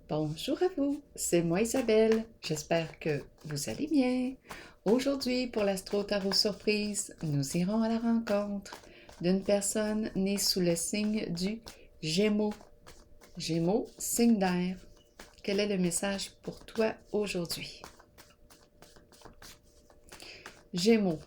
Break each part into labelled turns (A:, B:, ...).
A: Bonjour à vous, c'est moi Isabelle, j'espère que vous allez bien. Aujourd'hui, pour l'Astro Tarot Surprise, nous irons à la rencontre d'une personne née sous le signe du Gémeaux. Gémeaux, signe d'air. Quel est le message pour toi aujourd'hui? Gémeaux.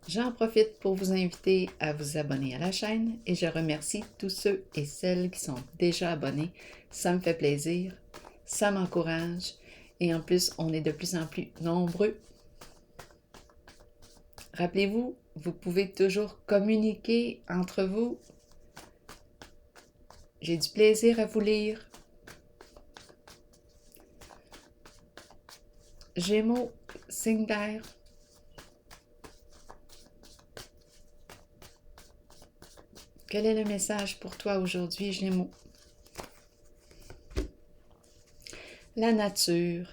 A: J'en profite pour vous inviter à vous abonner à la chaîne et je remercie tous ceux et celles qui sont déjà abonnés. Ça me fait plaisir, ça m'encourage et en plus, on est de plus en plus nombreux. Rappelez-vous, vous pouvez toujours communiquer entre vous. J'ai du plaisir à vous lire. Gémeaux, signe d'air. Quel est le message pour toi aujourd'hui, Gémeaux? La nature,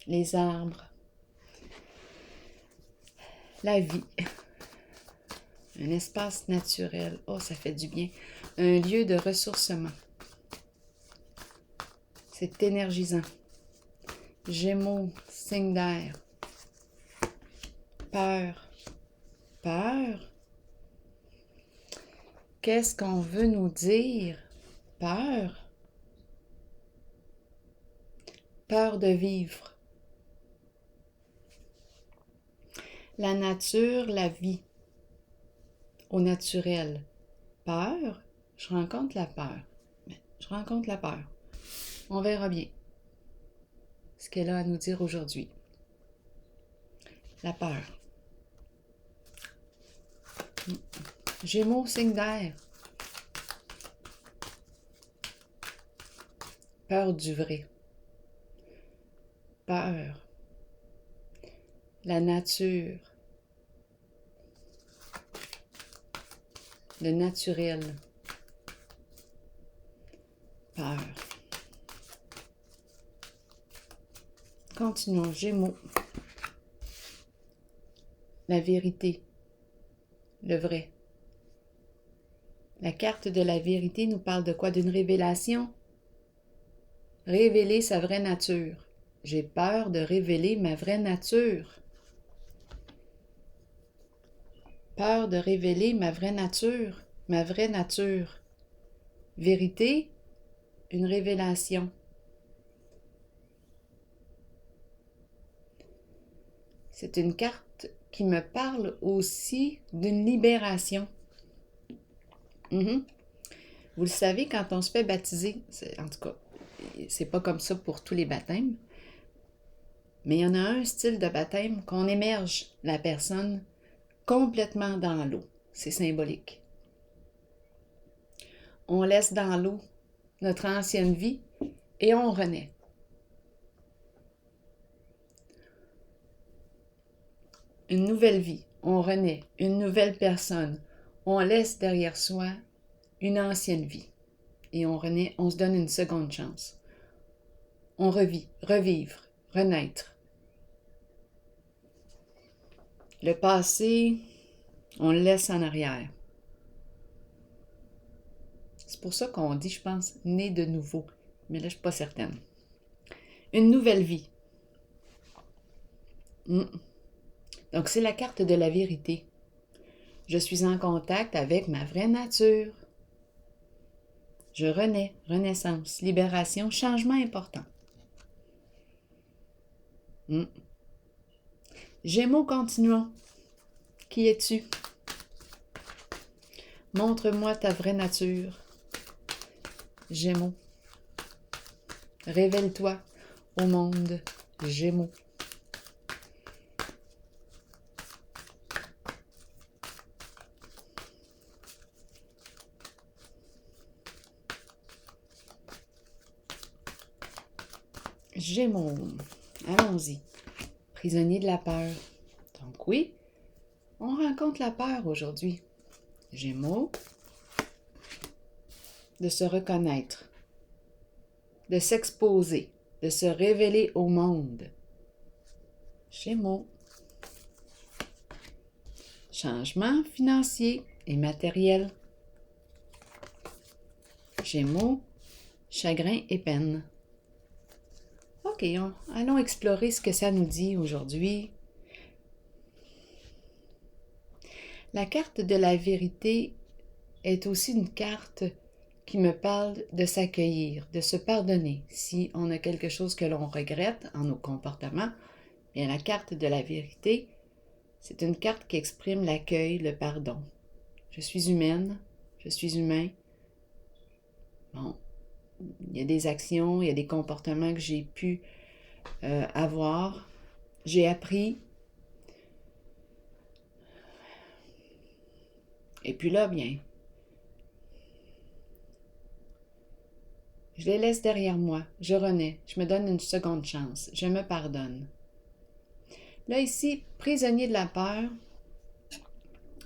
A: les arbres, la vie, un espace naturel. Oh, ça fait du bien. Un lieu de ressourcement. C'est énergisant. Gémeaux, signe d'air. Peur. Peur? Qu'est-ce qu'on veut nous dire? Peur? Peur de vivre. La nature, la vie. Au naturel. Peur? Je rencontre la peur. Je rencontre la peur. On verra bien ce qu'elle a à nous dire aujourd'hui. La peur. Gémeaux, signe d'air. Peur du vrai. Peur. La nature. Le naturel. Peur. Continuons, Gémeaux. La vérité. Le vrai. La carte de la vérité nous parle de quoi? D'une révélation? Révéler sa vraie nature. J'ai peur de révéler ma vraie nature. Peur de révéler ma vraie nature. Ma vraie nature. Vérité, une révélation. C'est une carte qui me parle aussi d'une libération. Vous le savez, quand on se fait baptiser, en tout cas, c'est pas comme ça pour tous les baptêmes, mais il y en a un style de baptême qu'on émerge la personne complètement dans l'eau. C'est symbolique. On laisse dans l'eau notre ancienne vie et on renaît. Une nouvelle vie, on renaît, une nouvelle personne. On laisse derrière soi une ancienne vie et on renaît, on se donne une seconde chance. On revit, revivre, renaître. Le passé, on le laisse en arrière. C'est pour ça qu'on dit, je pense, né de nouveau. Mais là, je ne suis pas certaine. Une nouvelle vie. Donc, c'est la carte de la vérité. Je suis en contact avec ma vraie nature. Je renais, renaissance, libération, changement important. Gémeaux, continuons. Qui es-tu? Montre-moi ta vraie nature. Gémeaux. Révèle-toi au monde. Gémeaux. Gémeaux. Allons-y. Prisonnier de la peur. Donc oui, on rencontre la peur aujourd'hui. Gémeaux. De se reconnaître. De s'exposer. De se révéler au monde. Gémeaux. Changement financier et matériel. Gémeaux, chagrin et peine. OK, allons explorer ce que ça nous dit aujourd'hui. La carte de la vérité est aussi une carte qui me parle de s'accueillir, de se pardonner. Si on a quelque chose que l'on regrette en nos comportements, bien la carte de la vérité, c'est une carte qui exprime l'accueil, le pardon. Je suis humaine, je suis humain. Bon, il y a des actions, il y a des comportements que j'ai pu avoir. J'ai appris. Et puis là, bien, je les laisse derrière moi. Je renais. Je me donne une seconde chance. Je me pardonne. Là, ici, prisonnier de la peur.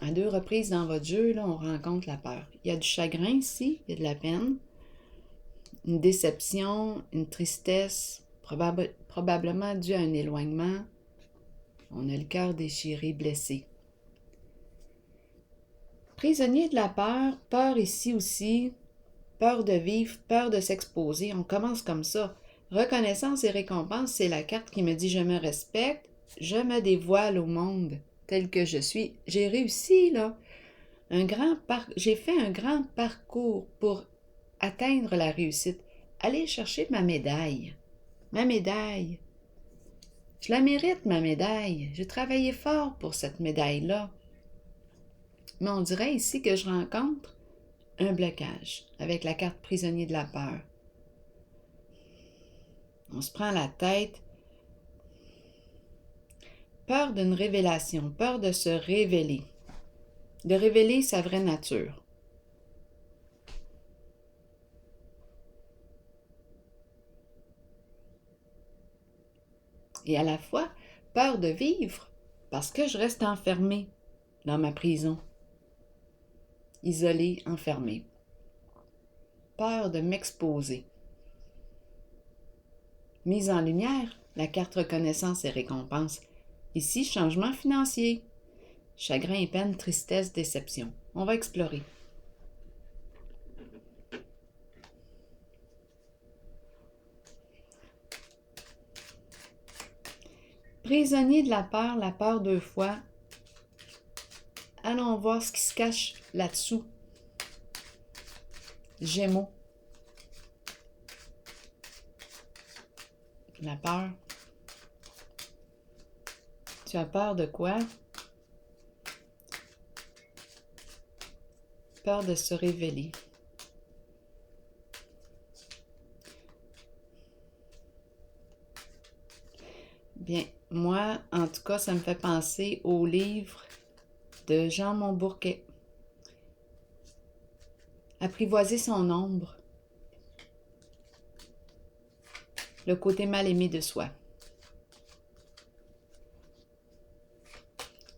A: À 2 reprises dans votre jeu, là, on rencontre la peur. Il y a du chagrin ici, il y a de la peine, une déception, une tristesse, probablement due à un éloignement. On a le cœur déchiré, blessé. Prisonnier de la peur, peur ici aussi, peur de vivre, peur de s'exposer. On commence comme ça. Reconnaissance et récompense, c'est la carte qui me dit je me respecte, je me dévoile au monde tel que je suis. J'ai réussi, là. J'ai fait un grand parcours pour atteindre la réussite. Aller chercher ma médaille. Ma médaille. Je la mérite, ma médaille. J'ai travaillé fort pour cette médaille-là. Mais on dirait ici que je rencontre un blocage avec la carte prisonnier de la peur. On se prend la tête. Peur d'une révélation, peur de se révéler. De révéler sa vraie nature. Et à la fois, peur de vivre parce que je reste enfermée dans ma prison. Isolée, enfermée. Peur de m'exposer. Mise en lumière, la carte reconnaissance et récompense. Ici, changement financier. Chagrin et peine, tristesse, déception. On va explorer. Prisonnier de la peur 2 fois. Allons voir ce qui se cache là-dessous. Gémeaux. La peur. Tu as peur de quoi? Peur de se révéler. Bien, moi, en tout cas, ça me fait penser au livre de Jean Montbourquet. Apprivoiser son ombre. Le côté mal aimé de soi.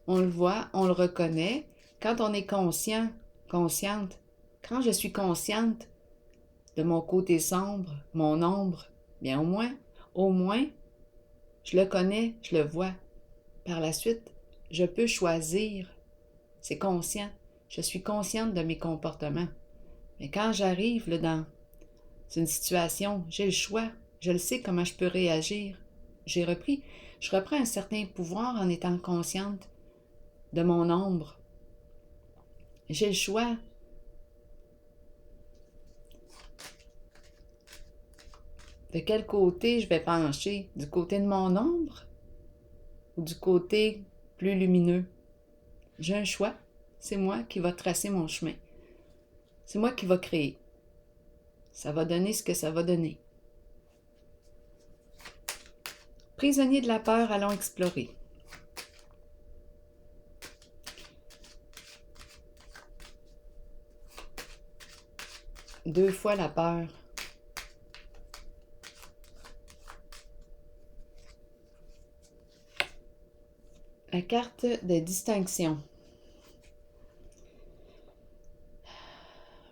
A: On le voit, on le reconnaît. Quand on est consciente, quand je suis consciente de mon côté sombre, mon ombre, bien au moins, je le connais, je le vois. Par la suite, je peux choisir. C'est conscient. Je suis consciente de mes comportements. Mais quand j'arrive là, dans une situation, j'ai le choix. Je le sais comment je peux réagir. Je reprends un certain pouvoir en étant consciente de mon ombre. J'ai le choix. De quel côté je vais pencher? Du côté de mon ombre ou du côté plus lumineux? J'ai un choix. C'est moi qui va tracer mon chemin. C'est moi qui va créer. Ça va donner ce que ça va donner. Prisonnier de la peur, allons explorer. Deux fois la peur. La carte de distinction.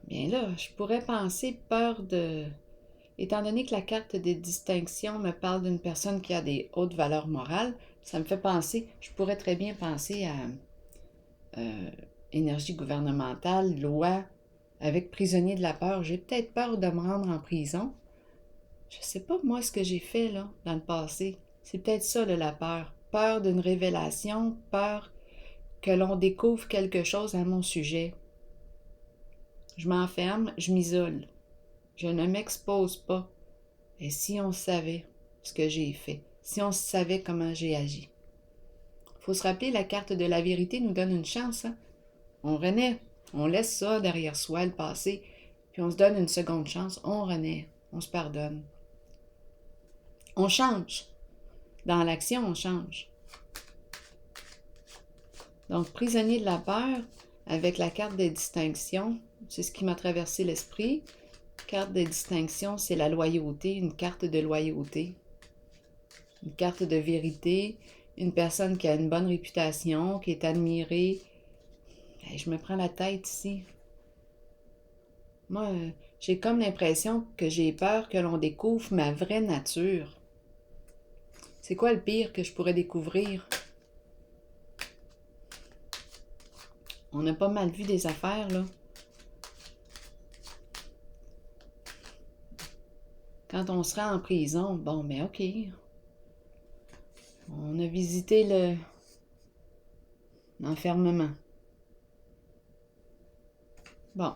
A: Bien là, je pourrais penser peur de... Étant donné que la carte de distinction me parle d'une personne qui a des hautes valeurs morales, ça me fait penser, je pourrais très bien penser à énergie gouvernementale, loi, avec prisonnier de la peur. J'ai peut-être peur de me rendre en prison. Je sais pas moi ce que j'ai fait là dans le passé. C'est peut-être ça là, la peur. Peur d'une révélation, peur que l'on découvre quelque chose à mon sujet. Je m'enferme, je m'isole. Je ne m'expose pas. Et si on savait ce que j'ai fait, si on savait comment j'ai agi. Faut se rappeler, la carte de la vérité nous donne une chance. Hein? On renaît. On laisse ça derrière soi, le passé, puis on se donne une seconde chance. On renaît. On se pardonne. On change. Dans l'action, on change. Donc, prisonnier de la peur, avec la carte des distinctions, c'est ce qui m'a traversé l'esprit. Carte de distinction, c'est la loyauté, une carte de loyauté. Une carte de vérité, une personne qui a une bonne réputation, qui est admirée. Hey, je me prends la tête ici. Moi, j'ai comme l'impression que j'ai peur que l'on découvre ma vraie nature. C'est quoi le pire que je pourrais découvrir? On a pas mal vu des affaires, là. Quand on sera en prison, bon, ben OK. On a visité l'enfermement. Bon.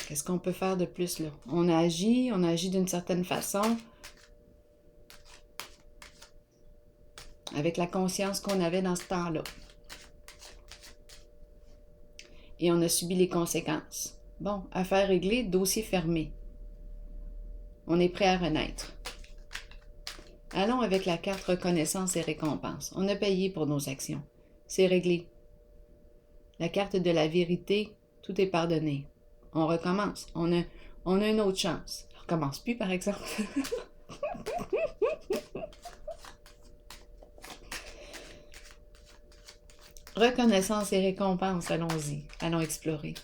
A: Qu'est-ce qu'on peut faire de plus, là? On a agi d'une certaine façon, avec la conscience qu'on avait dans ce temps-là. Et on a subi les conséquences. Bon, affaire réglée, dossier fermé. On est prêt à renaître. Allons avec la carte reconnaissance et récompense. On a payé pour nos actions. C'est réglé. La carte de la vérité, tout est pardonné. On recommence. On a une autre chance. On recommence plus, par exemple. Reconnaissance et récompense, allons-y. Allons explorer.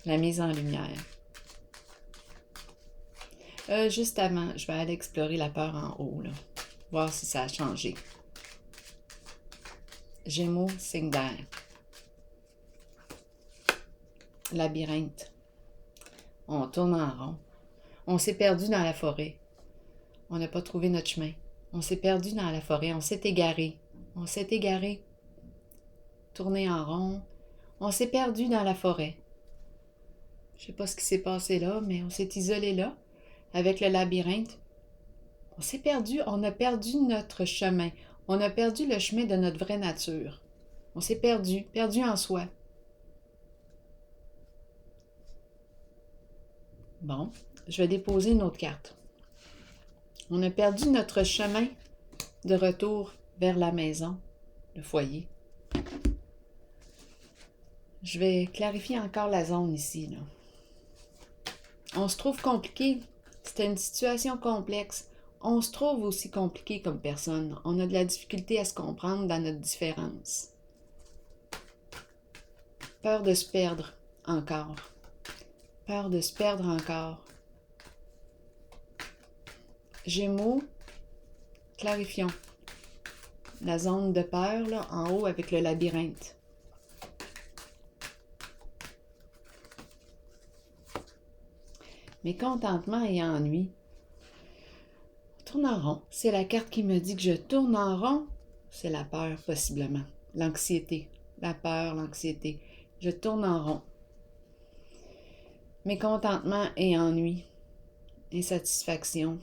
A: La mise en lumière. Juste avant, je vais aller explorer la peur en haut, là. Voir si ça a changé. Gémeaux, signe d'air. Labyrinthe. On tourne en rond. On s'est perdu dans la forêt. On n'a pas trouvé notre chemin. On s'est perdu dans la forêt. On s'est égaré. On s'est égaré. Tourné en rond. On s'est perdu dans la forêt. Je sais pas ce qui s'est passé là, mais on s'est isolé là, avec le labyrinthe. On s'est perdu. On a perdu notre chemin. On a perdu le chemin de notre vraie nature. On s'est perdu en soi. Bon, je vais déposer une autre carte. On a perdu notre chemin de retour vers la maison, le foyer. Je vais clarifier encore la zone ici, là. On se trouve compliqué. C'était une situation complexe. On se trouve aussi compliqué comme personne. On a de la difficulté à se comprendre dans notre différence. Peur de se perdre encore. Peur de se perdre encore. Gémeaux, clarifions. La zone de peur, là, en haut avec le labyrinthe. Mécontentement et ennui. On tourne en rond. C'est la carte qui me dit que je tourne en rond. C'est la peur, possiblement. L'anxiété. La peur, l'anxiété. Je tourne en rond. Mécontentement et ennui. Insatisfaction.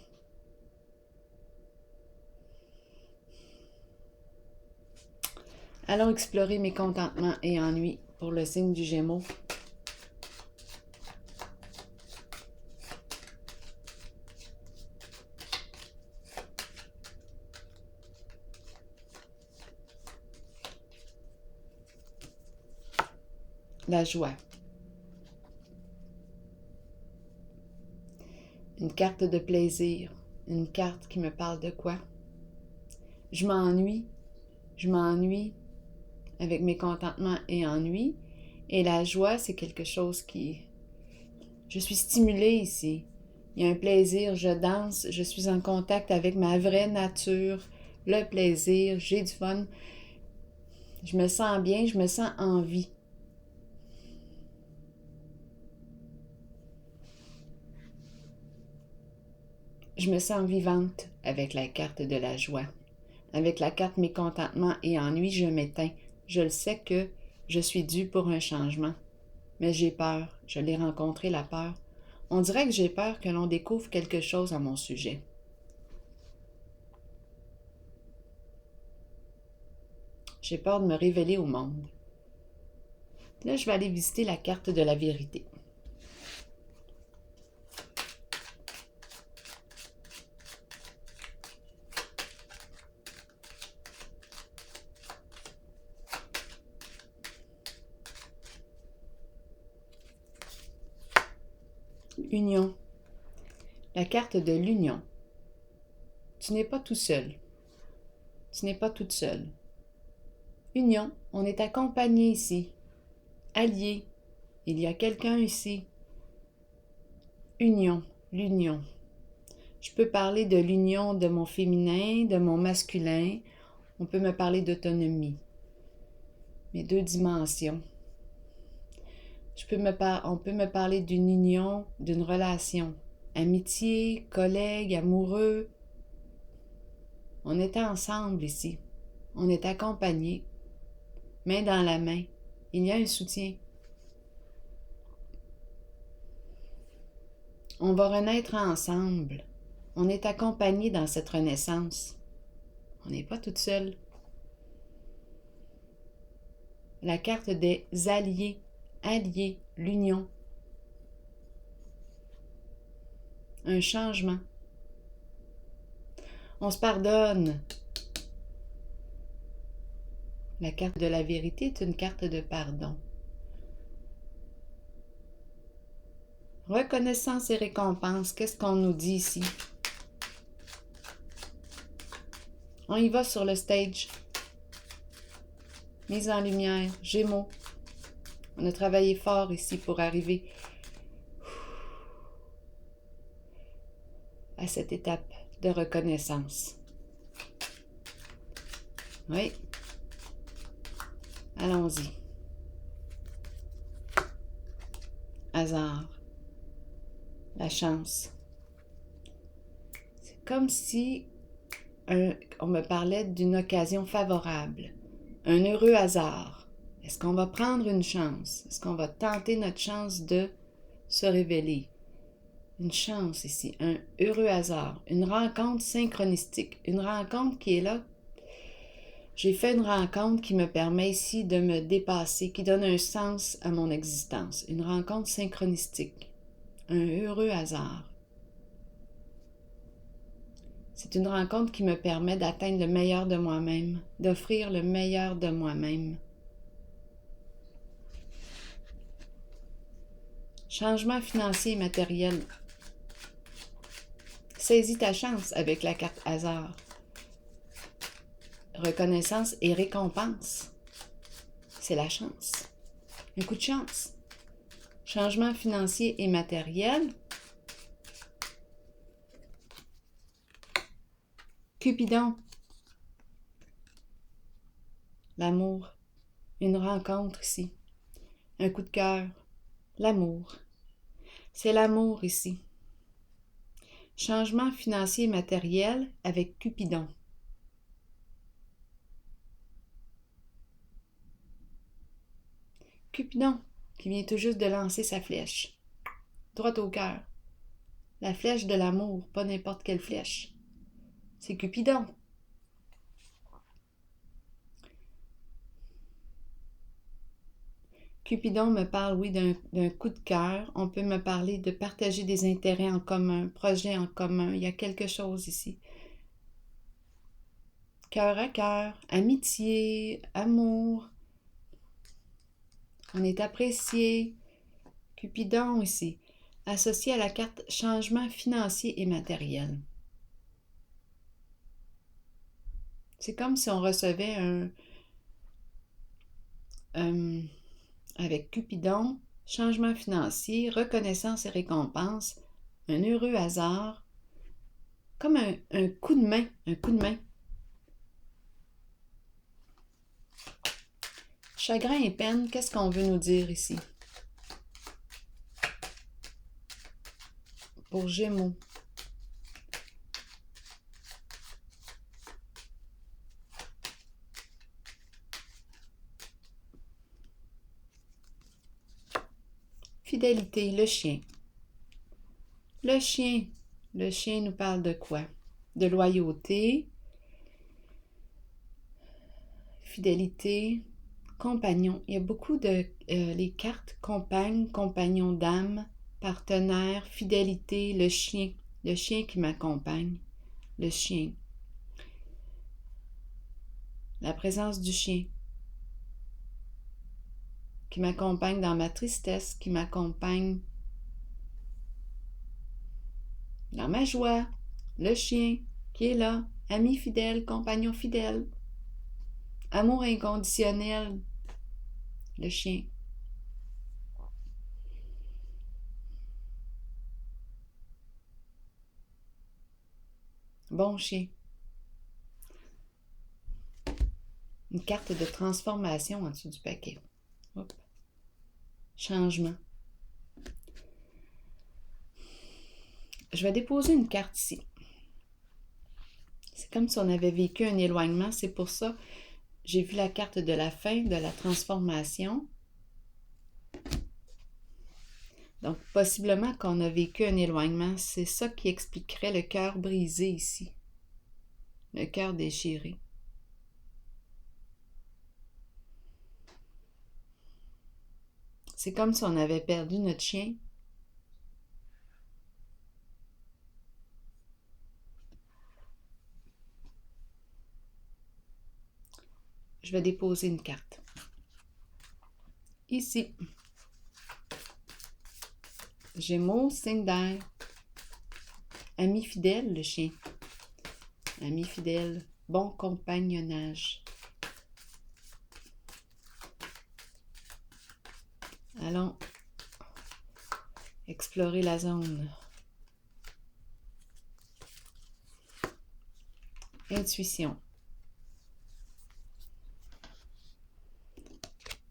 A: Allons explorer mécontentement et ennui pour le signe du Gémeaux. La joie. Une carte de plaisir. Une carte qui me parle de quoi? Je m'ennuie avec mécontentement et ennui. Et la joie, c'est quelque chose qui... Je suis stimulée ici. Il y a un plaisir, je danse, je suis en contact avec ma vraie nature, le plaisir, j'ai du fun. Je me sens bien, je me sens en vie. Je me sens vivante avec la carte de la joie. Avec la carte mécontentement et ennui, je m'éteins. Je le sais que je suis due pour un changement. Mais j'ai peur. Je l'ai rencontré, la peur. On dirait que j'ai peur que l'on découvre quelque chose à mon sujet. J'ai peur de me révéler au monde. Là, je vais aller visiter la carte de la vérité. Union. La carte de l'union. Tu n'es pas tout seul. Tu n'es pas toute seule. Union, on est accompagné ici. Allié, il y a quelqu'un ici. Union, l'union. Je peux parler de l'union de mon féminin, de mon masculin. On peut me parler d'autonomie. Mes deux dimensions. On peut me parler d'une union, d'une relation. Amitié, collègue, amoureux. On est ensemble ici. On est accompagnés. Main dans la main. Il y a un soutien. On va renaître ensemble. On est accompagnés dans cette renaissance. On n'est pas toute seule. La carte des alliés, alliés, l'union. Un changement. On se pardonne. La carte de la vérité est une carte de pardon. Reconnaissance et récompense, qu'est-ce qu'on nous dit ici? On y va sur le stage. Mise en lumière, Gémeaux. On a travaillé fort ici pour arriver à cette étape de reconnaissance. Oui. Allons-y. Hasard. La chance. C'est comme si on me parlait d'une occasion favorable. Un heureux hasard. Est-ce qu'on va prendre une chance? Est-ce qu'on va tenter notre chance de se révéler? Une chance ici, un heureux hasard, une rencontre synchronistique, une rencontre qui est là. J'ai fait une rencontre qui me permet ici de me dépasser, qui donne un sens à mon existence. Une rencontre synchronistique, un heureux hasard. C'est une rencontre qui me permet d'atteindre le meilleur de moi-même, d'offrir le meilleur de moi-même. Changement financier et matériel. Saisis ta chance avec la carte hasard. Reconnaissance et récompense. C'est la chance. Un coup de chance. Changement financier et matériel. Cupidon. L'amour. Une rencontre ici. Un coup de cœur. L'amour. C'est l'amour ici. Changement financier et matériel avec Cupidon. Cupidon qui vient tout juste de lancer sa flèche. Droit au cœur. La flèche de l'amour, pas n'importe quelle flèche. C'est Cupidon. Cupidon me parle, oui, d'un coup de cœur. On peut me parler de partager des intérêts en commun, projets en commun. Il y a quelque chose ici. Cœur à cœur, amitié, amour. On est apprécié. Cupidon ici, associé à la carte changement financier et matériel. C'est comme si on recevait avec Cupidon, changement financier, reconnaissance et récompense, un heureux hasard, comme un coup de main, un coup de main. Chagrin et peine, qu'est-ce qu'on veut nous dire ici? Pour Gémeaux. Fidélité, le chien. Le chien. Le chien nous parle de quoi? De loyauté, fidélité, compagnon. Il y a beaucoup de les cartes compagne, compagnon d'âme, partenaire, fidélité, le chien qui m'accompagne, le chien. La présence du chien qui m'accompagne dans ma tristesse, qui m'accompagne dans ma joie, le chien qui est là, ami fidèle, compagnon fidèle, amour inconditionnel, le chien. Bon chien. Une carte de transformation en dessous du paquet. Hop. Changement. Je vais déposer une carte ici. C'est comme si on avait vécu un éloignement. C'est pour ça que j'ai vu la carte de la fin, de la transformation. Donc, possiblement qu'on a vécu un éloignement. C'est ça qui expliquerait le cœur brisé ici. Le cœur déchiré. C'est comme si on avait perdu notre chien. Je vais déposer une carte. Ici. Gémeaux, signe d'air. Ami fidèle, le chien. Ami fidèle, bon compagnonnage. Allons explorer la zone. Intuition.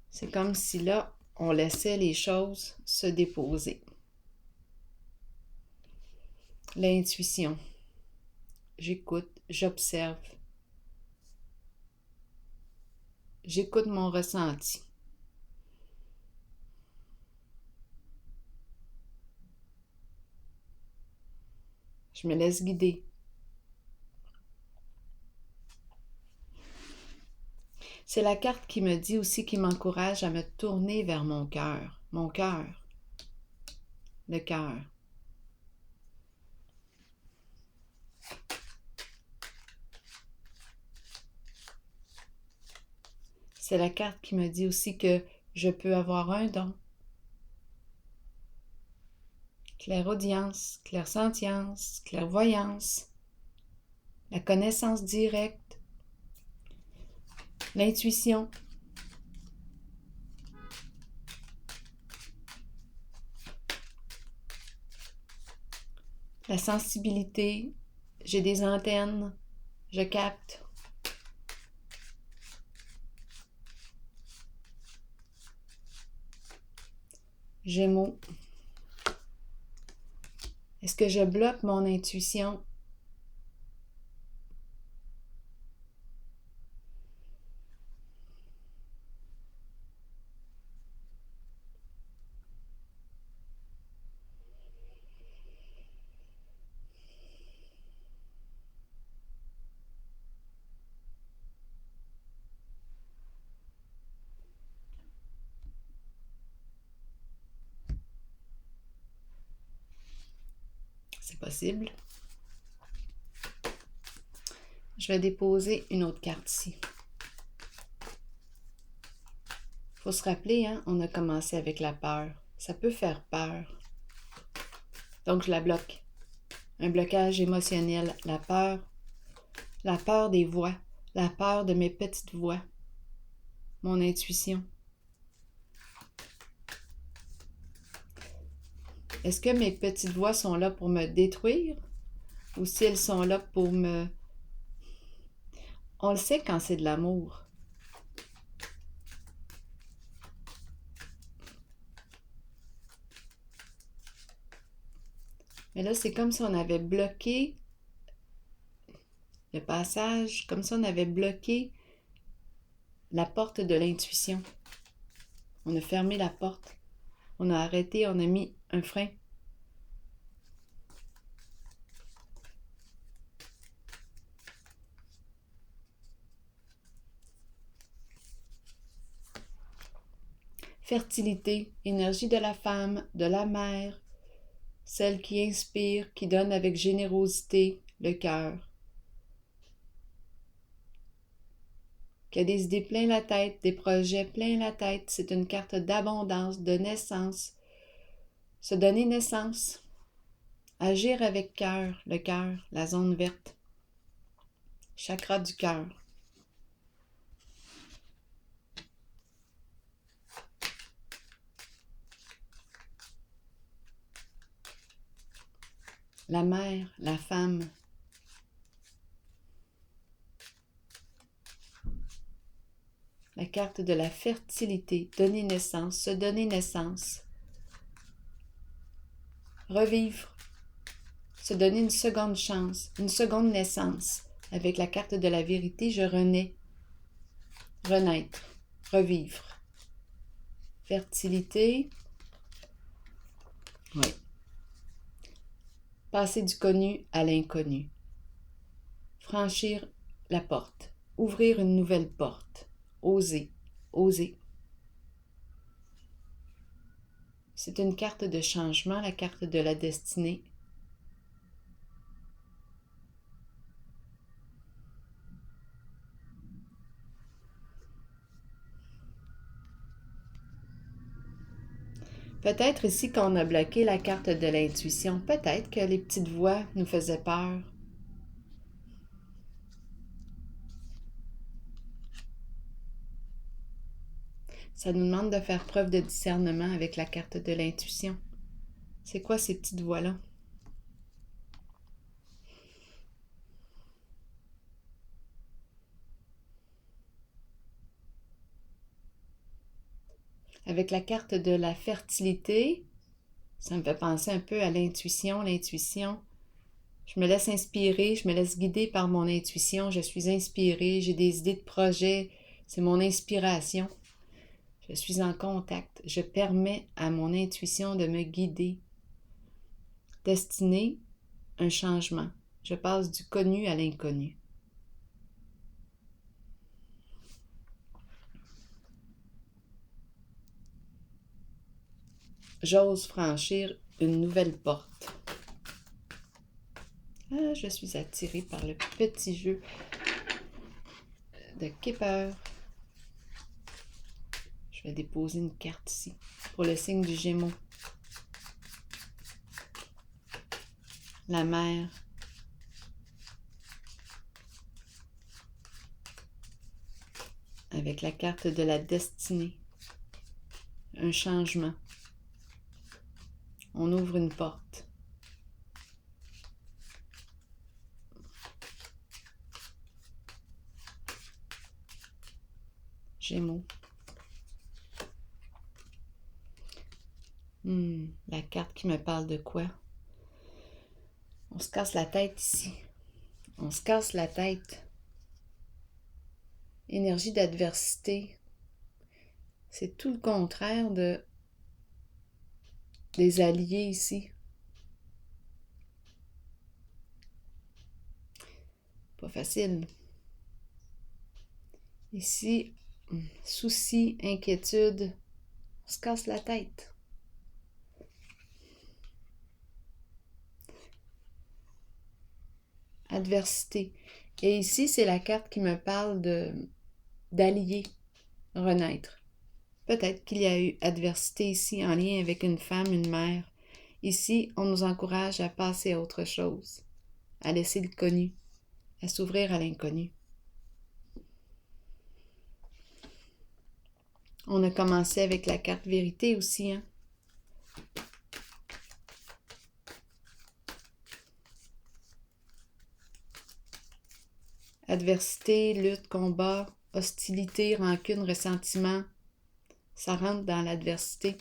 A: C'est comme si là, on laissait les choses se déposer. L'intuition. J'écoute, j'observe. J'écoute mon ressenti. Je me laisse guider. C'est la carte qui me dit aussi, qui m'encourage à me tourner vers mon cœur. Mon cœur. Le cœur. C'est la carte qui me dit aussi que je peux avoir un don. Clairaudience, clairsentience, clairvoyance, la connaissance directe, l'intuition. La sensibilité, j'ai des antennes, je capte. Gémeaux. Est-ce que je bloque mon intuition? C'est possible. Je vais déposer une autre carte ici. Il faut se rappeler, hein, on a commencé avec la peur. Ça peut faire peur. Donc, je la bloque. Un blocage émotionnel, la peur des voix, la peur de mes petites voix, mon intuition. Est-ce que mes petites voix sont là pour me détruire ou si elles sont là pour me... On le sait quand c'est de l'amour. Mais là, c'est comme si on avait bloqué le passage, comme si on avait bloqué la porte de l'intuition. On a fermé la porte. On a arrêté, on a mis un frein. Fertilité, énergie de la femme, de la mère, celle qui inspire, qui donne avec générosité le cœur, qui a des idées plein la tête, des projets plein la tête. C'est une carte d'abondance, de naissance, se donner naissance, agir avec cœur, le cœur, la zone verte, chakra du cœur. La mère, la femme. La carte de la fertilité, donner naissance, se donner naissance. Revivre, se donner une seconde chance, une seconde naissance. Avec la carte de la vérité, je renais. Renaître, revivre. Fertilité. Oui. Passer du connu à l'inconnu. Franchir la porte. Ouvrir une nouvelle porte. Oser. Oser. C'est une carte de changement, la carte de la destinée. Peut-être ici qu'on a bloqué la carte de l'intuition. Peut-être que les petites voix nous faisaient peur. Ça nous demande de faire preuve de discernement avec la carte de l'intuition. C'est quoi ces petites voix-là? Avec la carte de la fertilité, ça me fait penser un peu à l'intuition. L'intuition, je me laisse inspirer, je me laisse guider par mon intuition. Je suis inspirée, j'ai des idées de projet, c'est mon inspiration. Je suis en contact. Je permets à mon intuition de me guider. Destinée, un changement. Je passe du connu à l'inconnu. J'ose franchir une nouvelle porte. Ah, je suis attirée par le petit jeu de Kipper. Je vais déposer une carte ici pour le signe du Gémeaux. La mer. Avec la carte de la destinée. Un changement. On ouvre une porte. Gémeaux. La carte qui me parle de quoi? On se casse la tête ici. On se casse la tête. Énergie d'adversité. C'est tout le contraire des alliés ici. Pas facile. Ici, soucis, inquiétude, on se casse la tête. Adversité. Et ici, c'est la carte qui me parle d'alliés, renaître. Peut-être qu'il y a eu adversité ici en lien avec une femme, une mère. Ici, on nous encourage à passer à autre chose, à laisser le connu, à s'ouvrir à l'inconnu. On a commencé avec la carte vérité aussi, hein? Adversité, lutte, combat, hostilité, rancune, ressentiment, ça rentre dans l'adversité.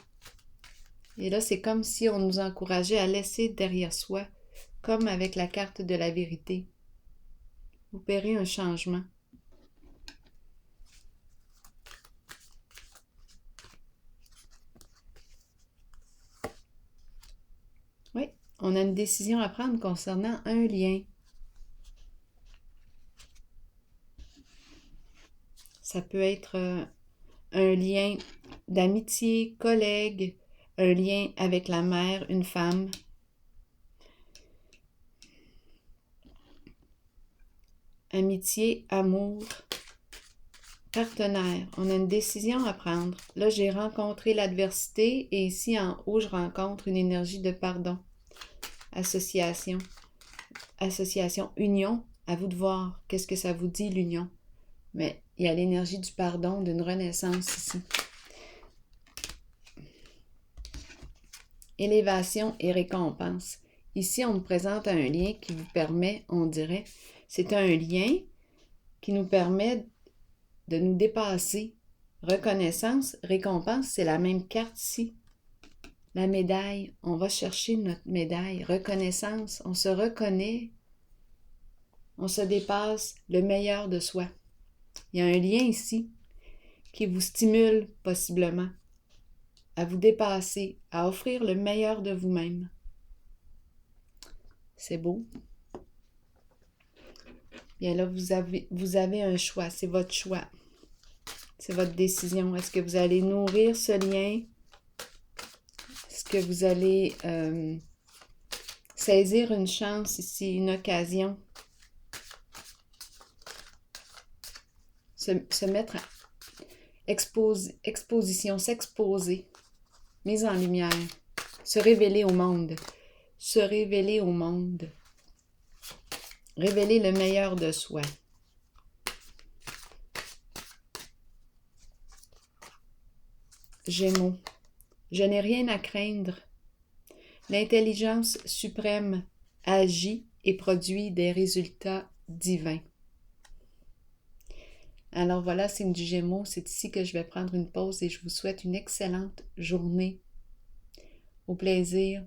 A: Et là, c'est comme si on nous encourageait à laisser derrière soi, comme avec la carte de la vérité, opérer un changement. Oui, on a une décision à prendre concernant un lien. Ça peut être un lien d'amitié, collègue, un lien avec la mère, une femme. Amitié, amour, partenaire. On a une décision à prendre. Là, j'ai rencontré l'adversité et ici en haut, je rencontre une énergie de pardon. Association. Association, union. À vous de voir qu'est-ce que ça vous dit, l'union. Mais il y a l'énergie du pardon, d'une renaissance ici. Élévation et récompense. Ici, on nous présente un lien qui vous permet, on dirait, c'est un lien qui nous permet de nous dépasser. Reconnaissance, récompense, c'est la même carte ici. La médaille, on va chercher notre médaille. Reconnaissance, on se reconnaît, on se dépasse le meilleur de soi. Il y a un lien ici qui vous stimule possiblement à vous dépasser, à offrir le meilleur de vous-même. C'est beau. Bien là, vous avez un choix, c'est votre choix. C'est votre décision. Est-ce que vous allez nourrir ce lien? Est-ce que vous allez saisir une chance ici, une occasion? Se mettre à exposition, s'exposer, mise en lumière, se révéler au monde, se révéler au monde, révéler le meilleur de soi. Gémeaux, je n'ai rien à craindre. L'intelligence suprême agit et produit des résultats divins. Alors voilà, signe du Gémeaux, c'est ici que je vais prendre une pause et je vous souhaite une excellente journée. Au plaisir.